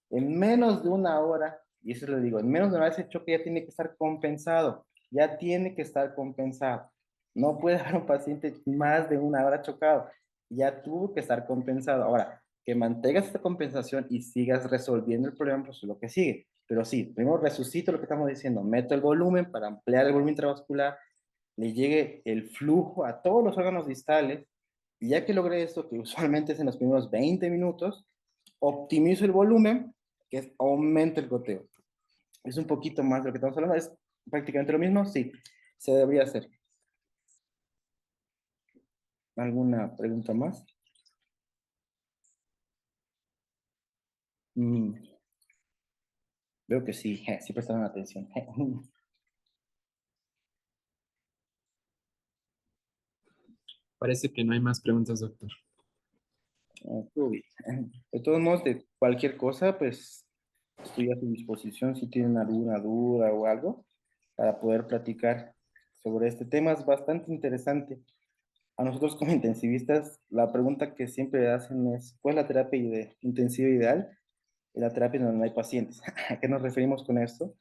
S2: En menos de una hora, y eso le digo, en menos de una hora ese choque ya tiene que estar compensado, ya tiene que estar compensado. No puede haber un paciente más de una hora chocado, ya tuvo que estar compensado. Ahora, que mantengas esta compensación y sigas resolviendo el problema, pues es lo que sigue. Pero sí, primero resucito lo que estamos diciendo, meto el volumen para ampliar el volumen intravascular, le llegue el flujo a todos los órganos distales, y ya que logré esto, que usualmente es en los primeros 20 minutos, optimizo el volumen, que es aumento el goteo. Es un poquito más de lo que estamos hablando, es prácticamente lo mismo, sí, se debería hacer. ¿Alguna pregunta más? Mm, veo que sí, sí prestaron atención.
S1: Parece que no hay más preguntas, doctor.
S2: Uy, de todos modos, de cualquier cosa, pues estoy a su disposición si tienen alguna duda o algo para poder platicar sobre este tema. Es bastante interesante. A nosotros como intensivistas, la pregunta que siempre hacen es, ¿cuál es la terapia intensiva ideal? Y la terapia en donde no hay pacientes. ¿A qué nos referimos con esto?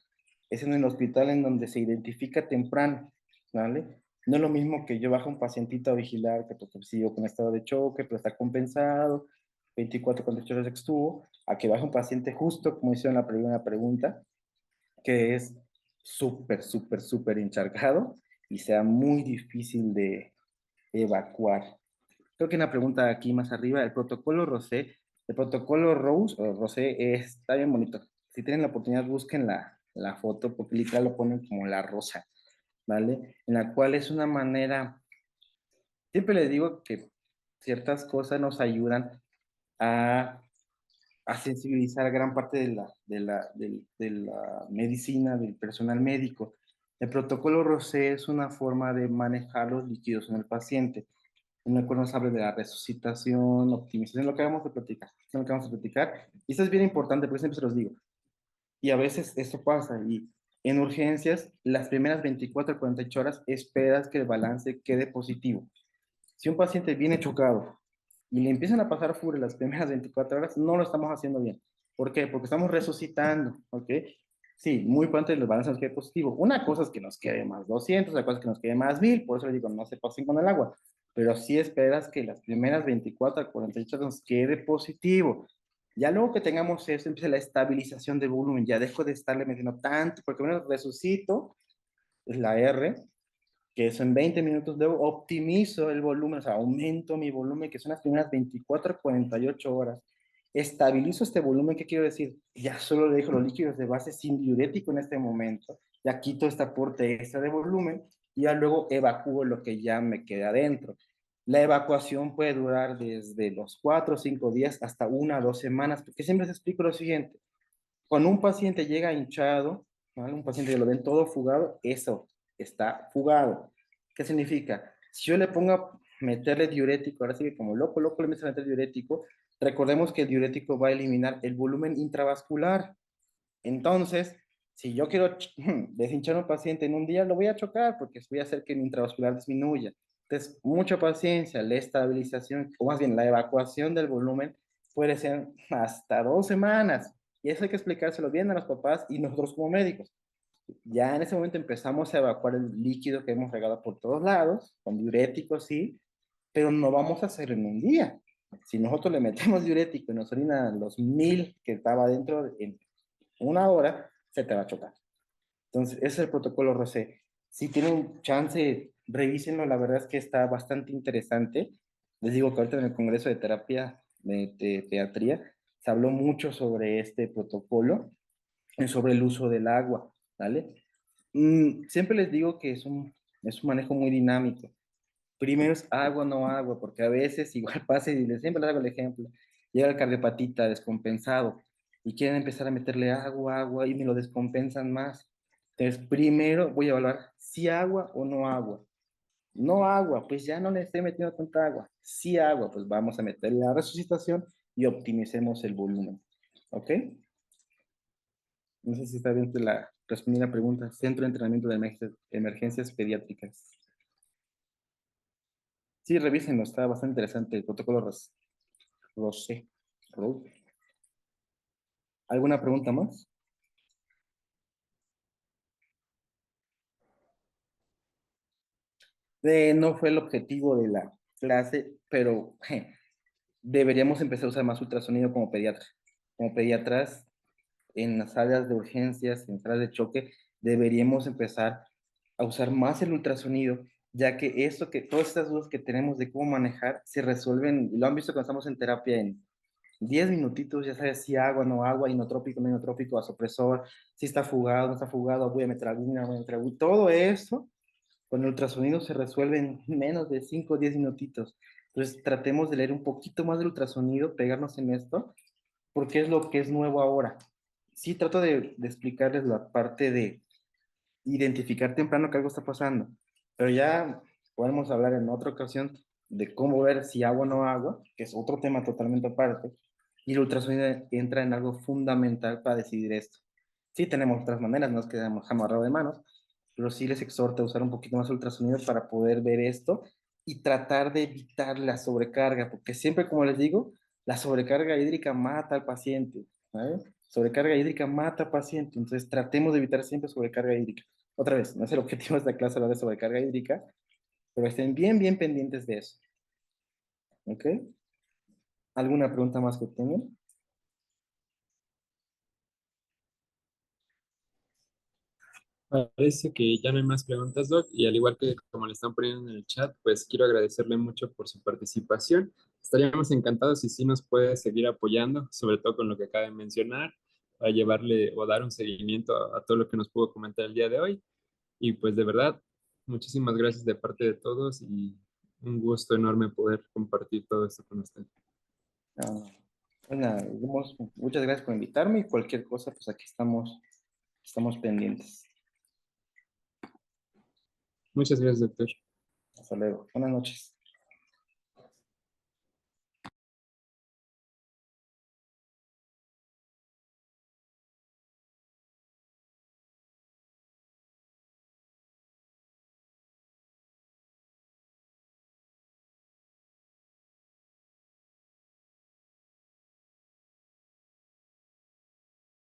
S2: Es en el hospital en donde se identifica temprano, ¿vale? No es lo mismo que yo bajo un pacientito a vigilar que porque sigo con estado de choque, pero está compensado, 24 horas de extubo, a que baje un paciente justo, como hicieron la primera pregunta, que es súper, súper, súper encharcado y sea muy difícil de evacuar. Creo que una pregunta aquí más arriba, el protocolo Rosé, el protocolo Rose o Rosé está bien bonito. Si tienen la oportunidad, busquen la foto, porque literal lo ponen como la rosa, ¿vale? En la cual es una manera, siempre les digo que ciertas cosas nos ayudan a, a sensibilizar a gran parte de la medicina, del personal médico. El protocolo Rosé es una forma de manejar los líquidos en el paciente en el cual nos habla de la resucitación, optimización, lo que vamos a platicar, lo que vamos a platicar. Y esto es bien importante, porque siempre se los digo. Y a veces esto pasa, y en urgencias, las primeras 24 a 48 horas esperas que el balance quede positivo. Si un paciente viene chocado y le empiezan a pasar fúria las primeras 24 horas, no lo estamos haciendo bien. ¿Por qué? Porque estamos resucitando, ¿ok? Sí, muy importante el balance nos quede positivo. Una cosa es que nos quede más 200, otra cosa es que nos quede más 1000, por eso le digo, no se pasen con el agua. Pero sí esperas que las primeras 24 a 48 horas nos quede positivo. Ya luego que tengamos eso, empieza la estabilización del volumen. Ya dejo de estarle metiendo tanto, porque bueno, resucito, es la R, que eso en 20 minutos luego optimizo el volumen, o sea, aumento mi volumen, que son las primeras 24 a 48 horas. Estabilizo este volumen, ¿qué quiero decir? Ya solo le dejo los líquidos de base sin diurético en este momento, ya quito este aporte extra de volumen y ya luego evacúo lo que ya me queda adentro. La evacuación puede durar desde los 4 o 5 días hasta 1 o 2 semanas, porque siempre les explico lo siguiente. Cuando un paciente llega hinchado, ¿vale? Un paciente que lo ven todo fugado, eso está fugado. ¿Qué significa? Si yo le pongo a meterle diurético, ahora sí que como loco, loco le empiezo a meter diurético, recordemos que el diurético va a eliminar el volumen intravascular. Entonces, si yo quiero deshinchar a un paciente en un día, lo voy a chocar porque voy a hacer que mi intravascular disminuya. Entonces, mucha paciencia, la estabilización, o más bien la evacuación del volumen puede ser hasta 2 semanas. Y eso hay que explicárselo bien a los papás y nosotros como médicos. Ya en ese momento empezamos a evacuar el líquido que hemos regado por todos lados, con diuréticos, sí, pero no vamos a hacerlo en un día. Si nosotros le metemos diurético y nos orina los 1000 que estaba dentro en 1 hora, se te va a chocar. Entonces, ese es el protocolo ROSE. Si tienen chance, revísenlo, la verdad es que está bastante interesante. Les digo que ahorita en el Congreso de Terapia de Pediatría se habló mucho sobre este protocolo y sobre el uso del agua, ¿vale? Siempre les digo que es un manejo muy dinámico. Primero es agua, no agua, porque a veces igual pasa y siempre les hago el ejemplo. Llega el cardiopatita descompensado y quieren empezar a meterle agua, agua y me lo descompensan más. Entonces, primero voy a evaluar si agua o no agua. No agua, pues ya no le estoy metiendo tanta agua. Si agua, pues vamos a meterle la resucitación y optimicemos el volumen. ¿Ok? No sé si está bien que la respondí la pregunta. Centro de Entrenamiento de Emergencias Pediátricas. Sí, revísenlo, está bastante interesante el protocolo Rosé. ¿Alguna pregunta más? No fue el objetivo de la clase, pero deberíamos empezar a usar más ultrasonido como pediatra. Como pediatras, en las áreas de urgencias, en salas de choque, deberíamos empezar a usar más el ultrasonido, ya que todas estas dudas que tenemos de cómo manejar se resuelven, lo han visto cuando estamos en terapia en 10 minutitos, ya sabes si agua, no agua, inotrópico, no inotrópico, vasopresor, si está fugado, no está fugado, voy a meter alguna, voy a meter alguna. Todo eso con el ultrasonido se resuelve en menos de 5 o 10 minutitos. Entonces tratemos de leer un poquito más del ultrasonido, pegarnos en esto, porque es lo que es nuevo ahora. Sí, trato de explicarles la parte de identificar temprano que algo está pasando, pero ya podemos hablar en otra ocasión de cómo ver si agua o no agua, que es otro tema totalmente aparte, y el ultrasonido entra en algo fundamental para decidir esto. Sí, tenemos otras maneras, no es que hemos amarrado de manos, pero sí les exhorto a usar un poquito más ultrasonido para poder ver esto y tratar de evitar la sobrecarga, porque siempre, como les digo, la sobrecarga hídrica mata al paciente, ¿sabes? Sobrecarga hídrica mata al paciente, entonces tratemos de evitar siempre sobrecarga hídrica. Otra vez, no es el objetivo de esta clase hablar de sobrecarga hídrica, pero estén bien, bien pendientes de eso. ¿Ok? ¿Alguna pregunta más que tengan?
S1: Parece que ya no hay más preguntas, Doc, y al igual que como le están poniendo en el chat, pues quiero agradecerle mucho por su participación. Estaríamos encantados si sí nos puede seguir apoyando, sobre todo con lo que acaba de mencionar, para llevarle o dar un seguimiento a todo lo que nos pudo comentar el día de hoy. Y pues de verdad, muchísimas gracias de parte de todos y un gusto enorme poder compartir todo esto con usted.
S2: Ah, pues nada, muchas gracias por invitarme y cualquier cosa, pues aquí estamos pendientes.
S1: Muchas gracias, doctor.
S2: Hasta luego. Buenas noches.